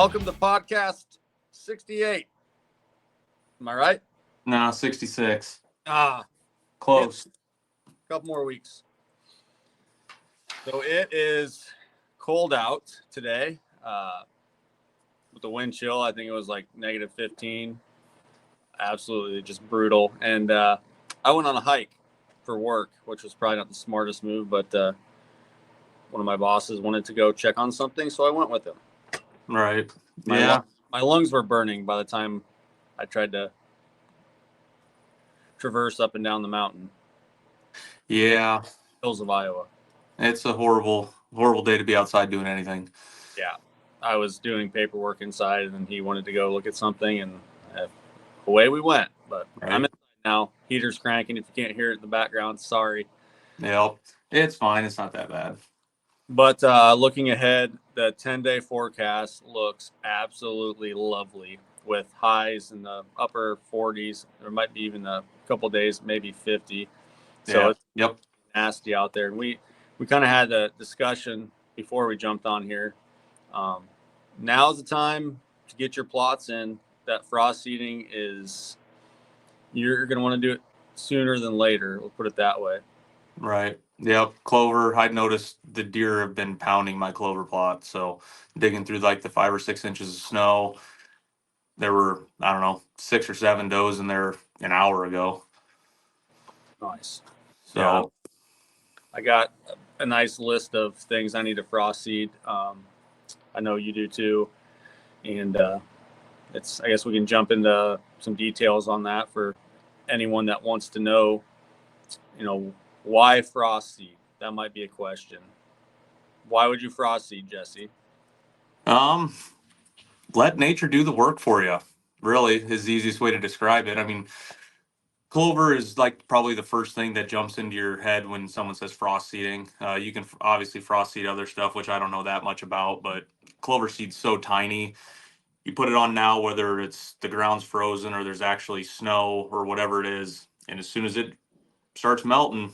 Welcome to podcast 68. Am I right? No, 66. A Close. couple more weeks. So it is cold out today. With the wind chill, I think it was like negative 15. Absolutely just brutal. And I went on a hike for work, which was probably not the smartest move, but one of my bosses wanted to go check on something, so I went with him. Right. My lungs were burning by the time I tried to traverse up and down the mountain. Yeah. Hills of Iowa. It's a horrible day to be outside doing anything. Yeah. I was doing paperwork inside, and then he wanted to go look at something, and away we went. But right. I'm inside now. Heater's cranking. If you can't hear it in the background, sorry. Yep. It's fine. It's not that bad. But looking ahead, the 10-day forecast looks absolutely lovely with highs in the upper 40s. There might be even a couple days, maybe 50. So it's nasty out there. And we kind of had a discussion before we jumped on here. Now's the time to get your plots in. That frost seeding is, you're going to want to do it sooner than later. We'll put it that way. Right. Yep. Clover. I noticed the deer have been pounding my clover plot. So digging through like the 5 or 6 inches of snow, there were, 6 or 7 does in there an hour ago. Nice. So yeah. I got a nice list of things I need to frost seed. I know you do too. And I guess we can jump into some details on that for anyone that wants to know, why frost seed? That might be a question. Why would you frost seed, Jesse? Let nature do the work for you. Really is the easiest way to describe it. I mean, clover is like probably the first thing that jumps into your head when someone says frost seeding. You can obviously frost seed other stuff, which I don't know that much about, but clover seed's so tiny. You put it on now, whether it's the ground's frozen or there's actually snow or whatever it is, and as soon as it starts melting,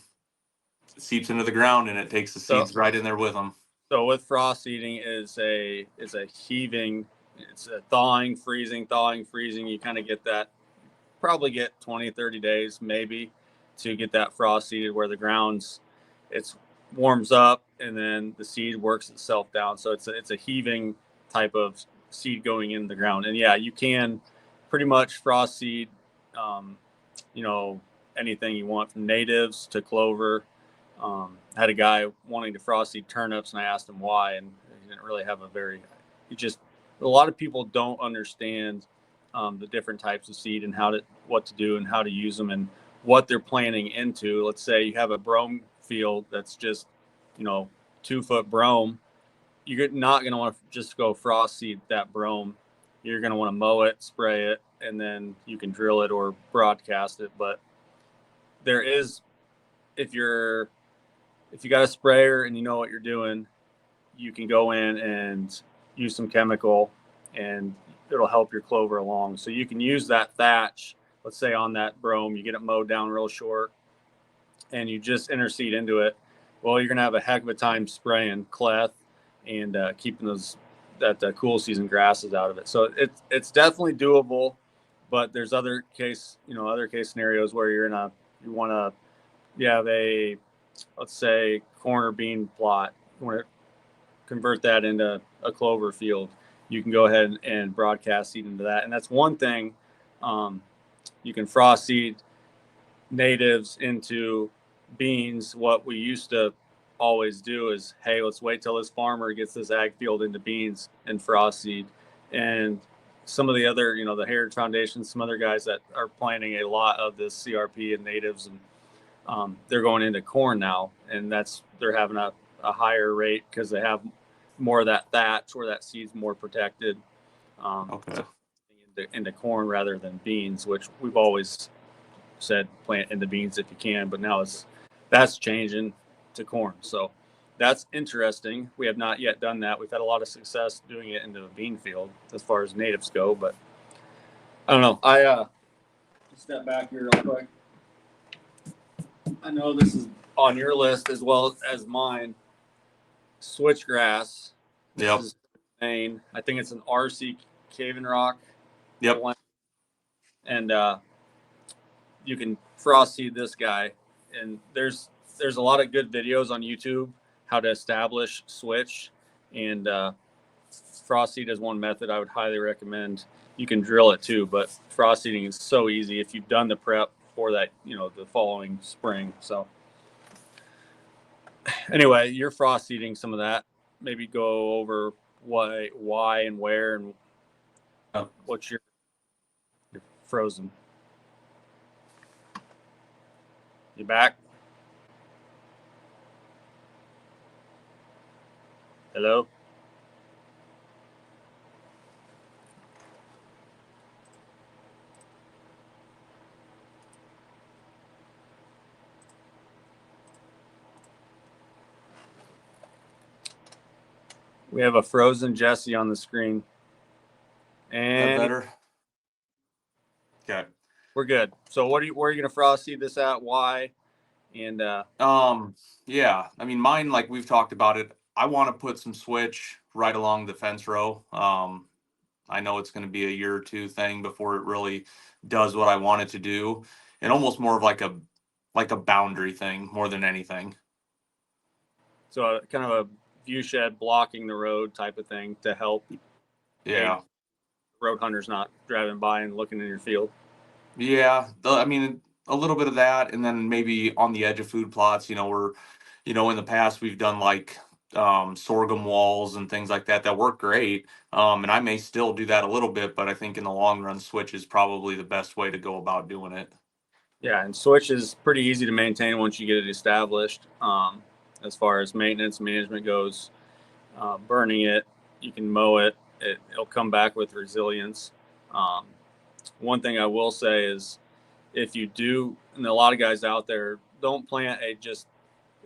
it seeps into the ground and it takes the seeds right in there with them. So with frost seeding is a heaving, it's a thawing, freezing. You kind of get that, probably get 20, 30 days maybe to get that frost seeded where the ground's, it's warms up and then the seed works itself down. So it's a heaving type of seed going in the ground. And yeah, you can pretty much frost seed, anything you want, from natives to clover. I had a guy wanting to frost seed turnips, and I asked him why, and he didn't really have a lot of people don't understand the different types of seed and what to do and how to use them and what they're planting into. Let's say you have a brome field that's just, 2-foot brome. You're not going to want to just go frost seed that brome. You're going to want to mow it, spray it, and then you can drill it or broadcast it. But there is, if you got a sprayer and you know what you're doing, you can go in and use some chemical and it'll help your clover along. So you can use that thatch, let's say on that brome, you get it mowed down real short and you just interseed into it. Well, you're going to have a heck of a time spraying cleth and keeping that cool season grasses out of it. So it's definitely doable, but there's other case scenarios where you have a, let's say, corn or bean plot. You want to convert that into a clover field. You can go ahead and broadcast seed into that. And that's one thing. You can frost seed natives into beans. What we used to always do is, hey, let's wait till this farmer gets this ag field into beans and frost seed. And some of the other, the Heritage Foundation, some other guys that are planting a lot of this CRP and natives, and they're going into corn now, and they're having a higher rate because they have more of that thatch where that seed's more protected. Into corn rather than beans, which we've always said plant into beans if you can, but now that's changing to corn. So that's interesting. We have not yet done that. We've had a lot of success doing it into a bean field as far as natives go, but I don't know. I step back here real quick. I know this is on your list as well as mine. Switchgrass. Yep. Maine. I think it's an RC Cave and Rock Yep. blend, and you can frost seed this guy. And there's a lot of good videos on YouTube how to establish switch, and frost seed is one method I would highly recommend. You can drill it too, but frost seeding is so easy if you've done the prep for that, the following spring. So anyway, you're frost seeding some of that. Maybe go over why, and where, and what's your frozen. You back? Hello? We have a frozen Jesse on the screen. That And better? Okay. we're good. So where are you going to frost seed this at? Why? And yeah, I mean, mine, like we've talked about it, I want to put some switch right along the fence row. I know it's going to be a year or two thing before it really does what I want it to do, and almost more of like a boundary thing more than anything. so kind of a view shed blocking the road type of thing to help Yeah. road hunters not driving by and looking in your field. Yeah, I mean, a little bit of that, and then maybe on the edge of food plots, in the past we've done like sorghum walls and things like that that work great. And I may still do that a little bit, but I think in the long run, switch is probably the best way to go about doing it. Yeah, and switch is pretty easy to maintain once you get it established. As far as maintenance management goes, burning it, you can mow it. It'll come back with resilience. Um, One thing I will say is if you do, and a lot of guys out there don't plant a just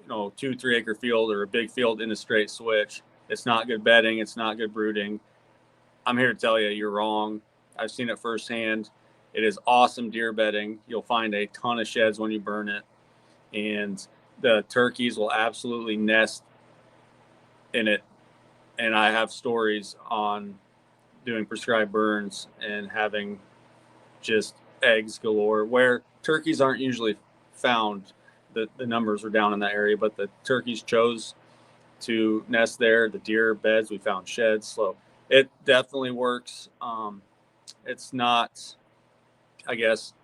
2-3 acre field or a big field in a straight switch. It's not good bedding. It's not good brooding. I'm here to tell you, you're wrong. I've seen it firsthand. It is awesome deer bedding. You'll find a ton of sheds when you burn it, and the turkeys will absolutely nest in it. And I have stories on doing prescribed burns and having just eggs galore where turkeys aren't usually found. The numbers were down in that area, but the turkeys chose to nest there. The deer beds, we found sheds. So it definitely works. It's not, I guess,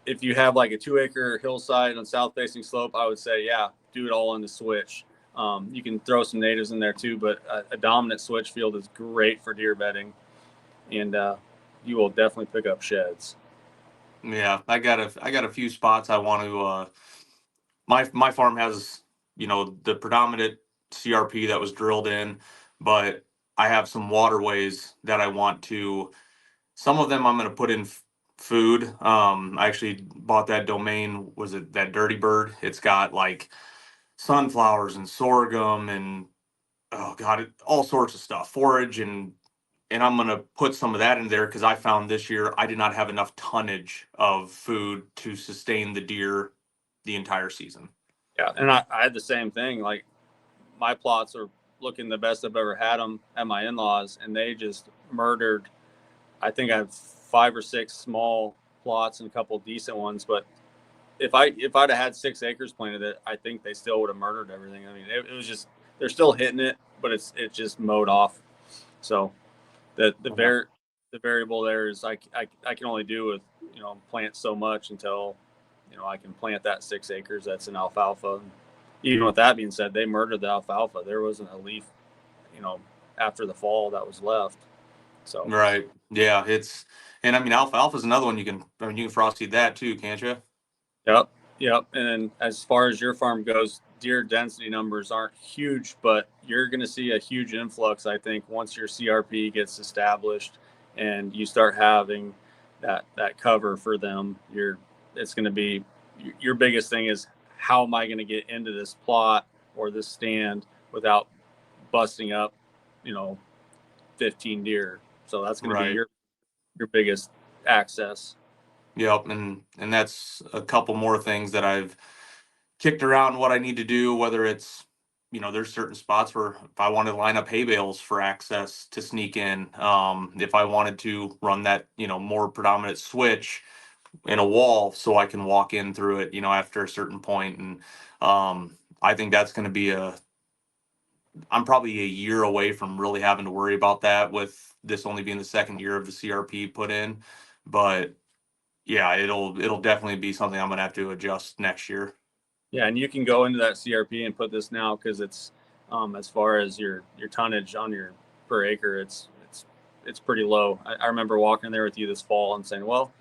if you have like a 2 acre hillside on south facing slope, I would say, yeah, do it all in the switch. You can throw some natives in there too, but a dominant switch field is great for deer bedding, and you will definitely pick up sheds. Yeah, I got a few spots I want to. My farm has the predominant CRP that was drilled in, but I have some waterways that I want to. Some of them I'm going to put in food. I actually bought that domain. Was it that Dirty Bird? It's got like sunflowers and sorghum and oh god, all sorts of stuff, forage and I'm going to put some of that in there because I found this year I did not have enough tonnage of food to sustain the deer the entire season. Yeah, and I had the same thing. Like my plots are looking the best I've ever had them at my in-laws, and they just murdered. I think I have 5 or 6 small plots and a couple decent ones, but if I'd have had 6 acres planted it, I think they still would have murdered everything. I mean, it was just they're still hitting it, but it's just mowed off. So Okay. the variable there is I can only do with plant so much until I can plant that 6 acres that's in alfalfa. And even with that being said, they murdered the alfalfa. There wasn't a leaf, you know, after the fall that was left. So Right. Yeah, and I mean alfalfa is another one you can frost seed that too, can't you? yep, yep. And then as far as your farm goes, deer density numbers aren't huge, but you're going to see a huge influx, I think, once your CRP gets established and you start having that cover for them. It's going to be your biggest thing is how am I going to get into this plot or this stand without busting up, you know, 15 deer. So that's going to be Right. your biggest access. Yep, and that's a couple more things that I've kicked around what I need to do, whether it's there's certain spots where if I wanted to line up hay bales for access to sneak in, if I wanted to run that, more predominant switch in a wall so I can walk in through it, after a certain point. And I think that's going to be I'm probably a year away from really having to worry about that, with this only being the second year of the CRP put in. But yeah, it'll definitely be something I'm going to have to adjust next year. Yeah, and you can go into that CRP and put this now because it's as far as your tonnage on your per acre, it's pretty low. I remember walking there with you this fall and saying, well,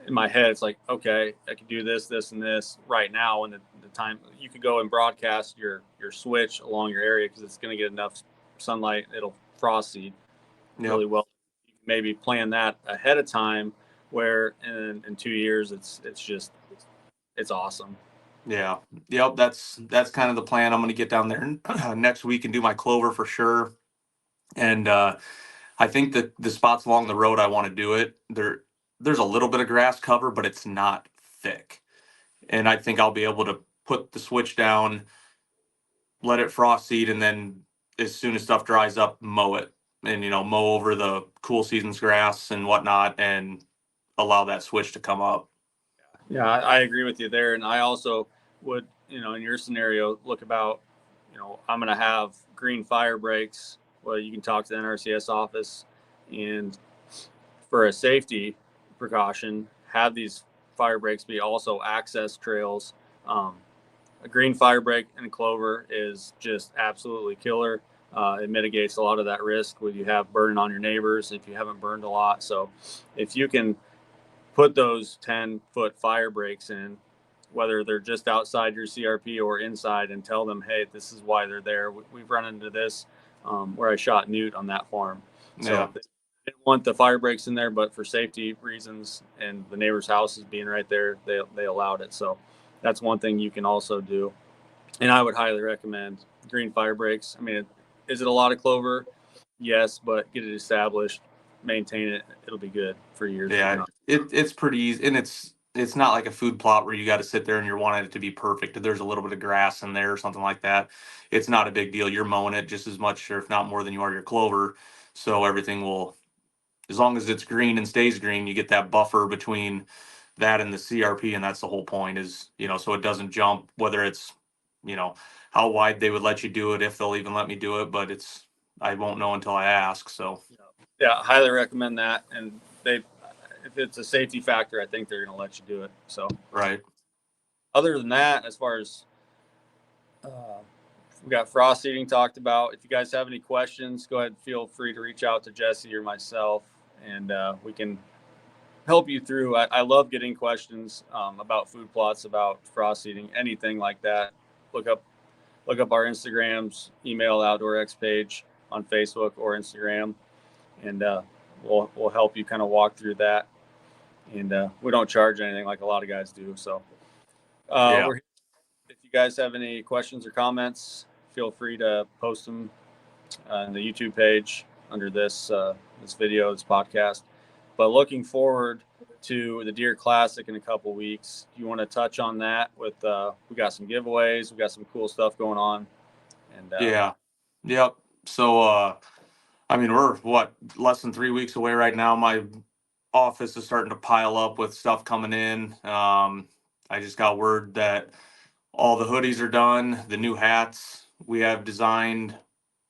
in my head, it's like, okay, I could do this, this, and this right now. And the time you could go and broadcast your switch along your area because it's going to get enough sunlight. It'll frost seed Yep. really well. You can maybe plan that ahead of time where in 2 years, it's awesome. Yeah. Yep. That's kind of the plan. I'm going to get down there next week and do my clover for sure. And I think that the spots along the road I want to do it, there's a little bit of grass cover, but it's not thick. And I think I'll be able to put the switch down, let it frost seed, and then as soon as stuff dries up, mow it. And mow over the cool seasons grass and whatnot, and allow that switch to come up. Yeah, I agree with you there. And I also would, in your scenario, look about, I'm going to have green fire breaks. Well, you can talk to the NRCS office and for a safety precaution, have these fire breaks be also access trails. Um, a green fire break in clover is just absolutely killer. It mitigates a lot of that risk when you have burning on your neighbors if you haven't burned a lot. So if you can put those 10-foot fire breaks in, whether they're just outside your CRP or inside, and tell them, hey, this is why they're there. We've run into this where I shot newt on that farm. Yeah. So they didn't want the fire breaks in there, but for safety reasons and the neighbor's house is being right there, they allowed it. So that's one thing you can also do. And I would highly recommend green fire breaks. I mean, is it a lot of clover? Yes, but get it established, maintain it. It'll be good for years. Yeah, it's pretty easy, and it's not like a food plot where you got to sit there and you're wanting it to be perfect. If there's a little bit of grass in there or something like that, it's not a big deal. You're mowing it just as much, or if not more, than you are your clover. So everything will, as long as it's green and stays green, you get that buffer between that and the CRP, and that's the whole point. Is so it doesn't jump. Whether it's how wide they would let you do it, if they'll even let me do it, but I won't know until I ask. So Yeah, highly recommend that. And if it's a safety factor, I think they're going to let you do it. So, right. other than that, as far as we got frost seeding talked about, if you guys have any questions, go ahead and feel free to reach out to Jesse or myself, and we can help you through. I love getting questions about food plots, about frost seeding, anything like that. Look up our Instagrams, email Outdoor X page on Facebook or Instagram, and we'll help you kind of walk through that. And we don't charge anything like a lot of guys do. So Yeah. if you guys have any questions or comments, feel free to post them on the YouTube page under this video, this podcast. But looking forward to the Deer Classic in a couple weeks. Do you want to touch on that? With we got some giveaways, we got some cool stuff going on, and Yeah. Yep. So I mean, we're less than 3 weeks away right now. My office is starting to pile up with stuff coming in. I just got word that all the hoodies are done. The new hats we have designed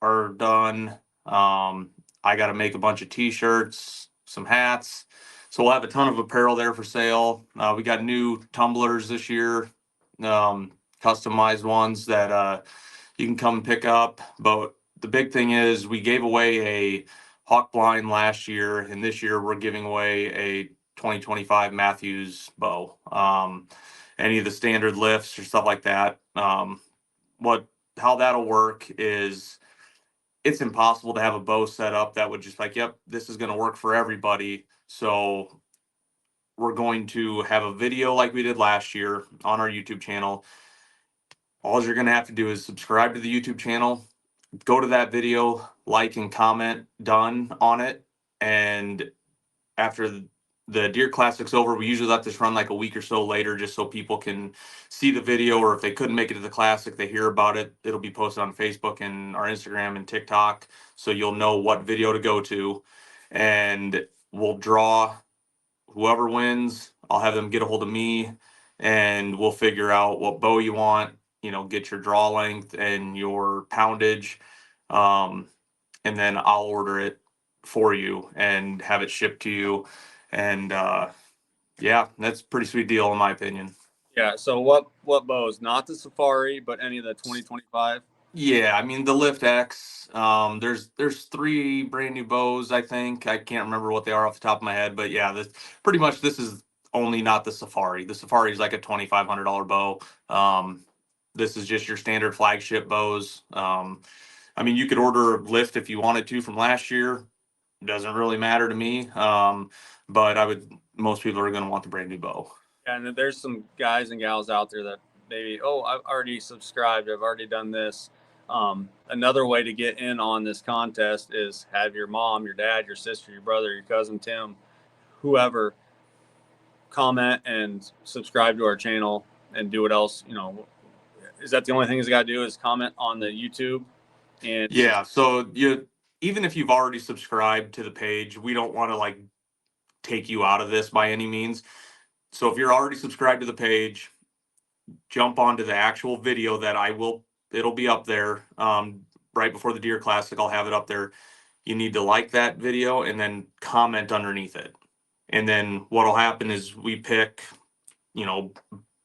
are done. I got to make a bunch of t-shirts, some hats. So we'll have a ton of apparel there for sale. We got new tumblers this year, customized ones that you can come pick up. But the big thing is we gave away a hawk blind last year, and this year we're giving away a 2025 Mathews bow. Any of the standard lifts or stuff like that. How that'll work is it's impossible to have a bow set up that would just like, yep, this is going to work for everybody. So we're going to have a video like we did last year on our YouTube channel. All you're going to have to do is subscribe to the YouTube channel, go to that video, like and comment done on it. And after the deer classic's over, we usually let this run like a week or so later, just so people can see the video, or if they couldn't make it to the classic, they hear about it. It'll be posted on Facebook and our Instagram and TikTok, so you'll know what video to go to, and we'll draw whoever wins. I'll have them get a hold of me, and we'll figure out what bow you want. Get your draw length and your poundage, um, and then I'll order it for you and have it shipped to you. And yeah, that's a pretty sweet deal in my opinion. Yeah. So what bows? Not the Safari, but any of the 2025. Yeah, I mean the Lift X. There's three brand new bows. I think I can't remember what they are off the top of my head, but yeah, this is only not the Safari. The Safari is like a $2,500 bow. This is just your standard flagship bows. I mean, you could order a Lift if you wanted to from last year. Doesn't really matter to me. But most people are going to want the brand new bow. And there's some guys and gals out there that maybe, oh, I've already subscribed, I've already done this. Another way to get in on this contest is have your mom, your dad, your sister, your brother, your cousin Tim, whoever, comment and subscribe to our channel and do what else. Is that the only thing he's got to do is comment on the YouTube? And yeah, so even if you've already subscribed to the page, we don't want to like take you out of this by any means. So if you're already subscribed to the page, jump onto the actual video that it'll be up there right before the Deer Classic. I'll have it up there. You need to like that video and then comment underneath it. And then what'll happen is we pick,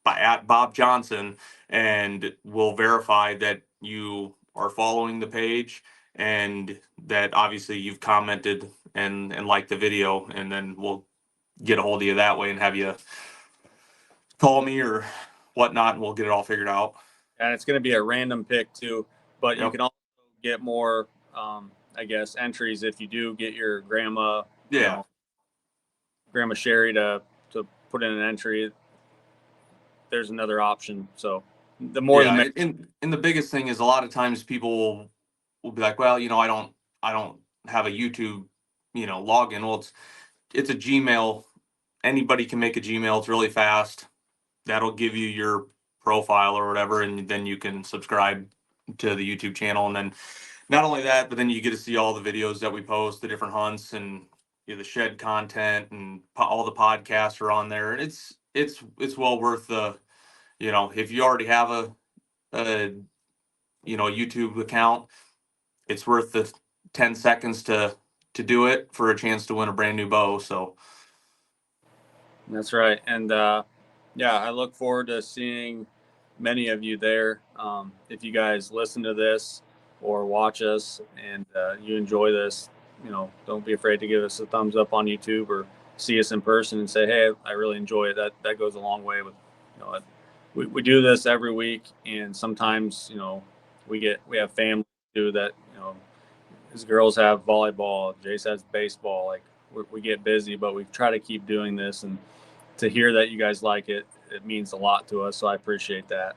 at Bob Johnson, and we'll verify that you are following the page and that obviously you've commented and liked the video, and then we'll get a hold of you that way and have you call me or whatnot, and we'll get it all figured out. And it's going to be a random pick too, but Yep. you can also get more, I guess, entries if you do get your grandma, Yeah. Grandma Sherry to put in an entry. There's another option. So the more yeah, the and the biggest thing is a lot of times people will be like, well, I don't have a YouTube, login. Well, it's a Gmail. Anybody can make a Gmail. It's really fast. That'll give you your profile or whatever, and then you can subscribe to the YouTube channel. And then not only that, but then you get to see all the videos that we post, the different hunts, and the shed content, and all the podcasts are on there. And it's well worth the, if you already have a YouTube account, it's worth the 10 seconds to do it for a chance to win a brand new bow. So That's right. And yeah, I look forward to seeing many of you there. If you guys listen to this or watch us and you enjoy this, don't be afraid to give us a thumbs up on YouTube or see us in person and say, hey, I really enjoy it. That goes a long way with, we do this every week. And sometimes, we have family too that, his girls have volleyball, Jace has baseball. Like we get busy, but we try to keep doing this, and to hear that you guys like it, it means a lot to us. So I appreciate that.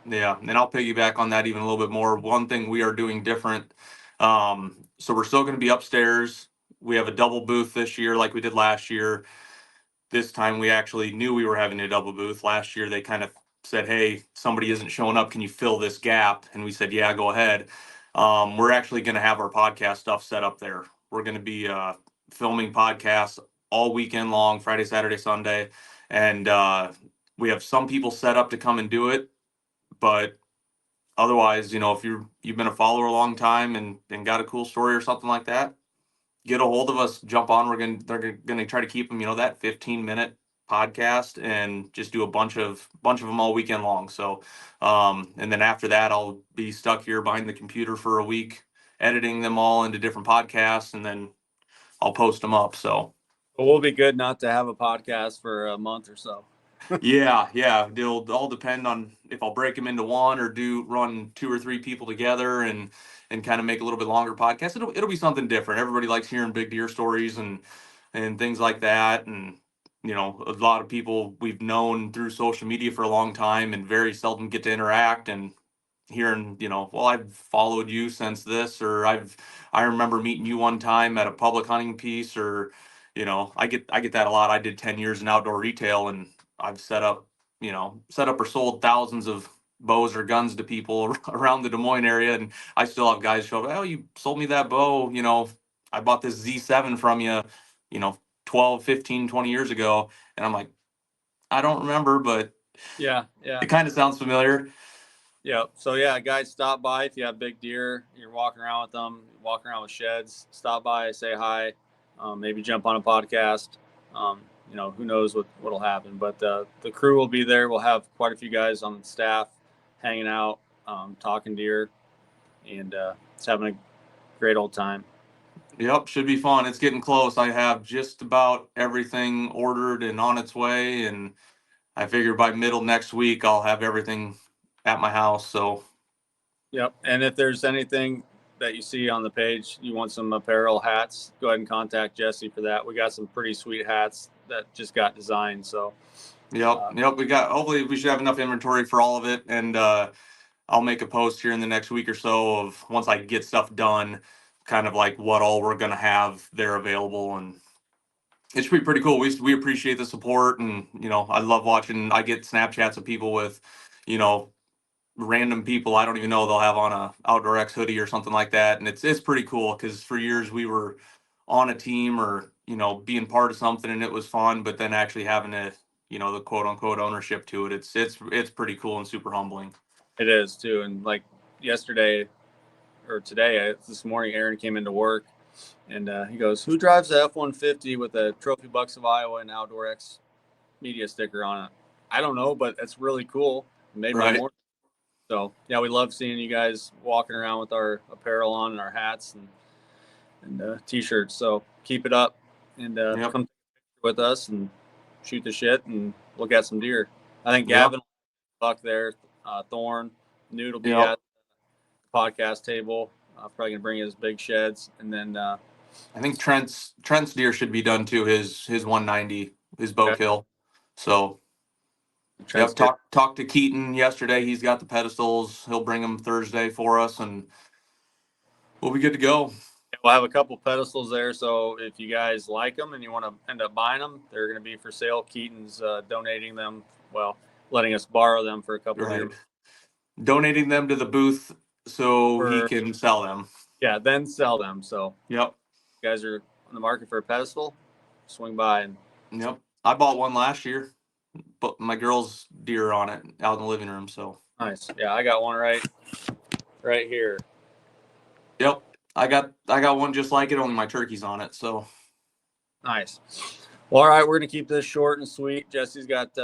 yeah, and I'll piggyback on that even a little bit more. One thing we are doing different. So we're still going to be upstairs. We have a double booth this year, like we did last year. This time we actually knew we were having a double booth. Last year they kind of said, hey, somebody isn't showing up, can you fill this gap? And we said, yeah, go ahead. We're actually going to have our podcast stuff set up there. We're going to be filming podcasts all weekend long, Friday, Saturday, Sunday. And we have some people set up to come and do it, but otherwise, if you've been a follower a long time and got a cool story or something like that, get a hold of us, jump on. They're gonna try to keep them, that 15-minute podcast, and just do a bunch of them all weekend long. So and then after that I'll be stuck here behind the computer for a week editing them all into different podcasts, and then I'll post them up. So But we'll be good not to have a podcast for a month or so. yeah, it'll all depend on if I'll break them into one or run two or three people together and kind of make a little bit longer podcast. It'll be something different. Everybody likes hearing big deer stories and things like that. And a lot of people we've known through social media for a long time and very seldom get to interact, and hearing, well, I've followed you since this, or I remember meeting you one time at a public hunting piece, or I get that a lot. I did 10 years in outdoor retail, and I've set up or sold thousands of bows or guns to people around the Des Moines area, and I still have guys show up, oh, you sold me that bow, I bought this Z7 from you, you know 12, 15, 20 years ago. And I'm like, I don't remember, but Yeah. it kind of sounds familiar. Yeah. So yeah, guys, stop by if you have big deer. You're walking around with them, walking around with sheds. Stop by, say hi, maybe jump on a podcast. Um, who knows what'll happen. But the crew will be there. We'll have quite a few guys on staff hanging out, talking deer, and it's having a great old time. Yep, should be fun. It's getting close. I have just about everything ordered and on its way, and I figure by middle next week I'll have everything at my house. So Yep. And if there's anything that you see on the page, you want some apparel, hats, go ahead and contact Jesse for that. We got some pretty sweet hats that just got designed. So yep, hopefully we should have enough inventory for all of it, and I'll make a post here in the next week or so of once I get stuff done, kind of like what all we're gonna have there available, and it should be pretty cool. We appreciate the support, and I love watching. I get Snapchats of people with, you know, random people I don't even know they'll have on a Outdoor X hoodie or something like that, and it's pretty cool because for years we were on a team or being part of something and it was fun, but then actually having the quote unquote ownership to it, it's pretty cool and super humbling. it is too. And like yesterday or today, this morning, Aaron came into work and he goes, "Who drives the F-150 with a Trophy Bucks of Iowa and Outdoor X media sticker on it?" I don't know, but that's really cool. It made my Right. morning. So yeah, we love seeing you guys walking around with our apparel on and our hats and t-shirts. So keep it up and Yep. come with us and shoot the shit and look at some deer. I think Yep. Gavin Buck there, Thorn, Newt will be Yep. at the podcast table. Probably gonna bring his big sheds, and then I think Trent's deer should be done too. His 190, his bow okay, kill. So Trent's yep, talked to Keaton yesterday. He's got the pedestals. He'll bring them Thursday for us, and we'll be good to go. We'll have a couple pedestals there, so if you guys like them and you want to end up buying them, they're going to be for sale. Keaton's donating them, well, letting us borrow them for a couple of Right. years. Donating them to the booth so he For, can sell them. yeah, then sell them. So Yep. if you guys are on the market for a pedestal, swing by. And Yep. I bought one last year, but my girl's deer on it out in the living room. So nice. Yeah, I got one right here. yep. I got one just like it, only my turkey's on it. So Nice. Well, all right, we're going to keep this short and sweet. Jesse's got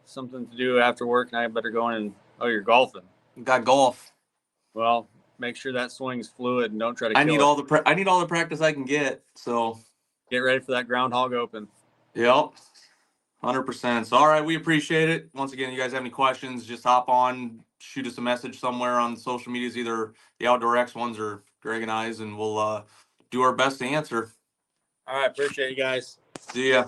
something to do after work, and I better go in and, oh, you're golfing. got golf. Well, make sure that swing's fluid and don't try to I kill need it. all the practice I can get. So Get ready for that groundhog open. yep. 100%. So all right, we appreciate it. Once again, you guys have any questions, just hop on, shoot us a message somewhere on social medias, either the Outdoor X ones or Greg and I's, and we'll do our best to answer. All right, appreciate you guys. See ya.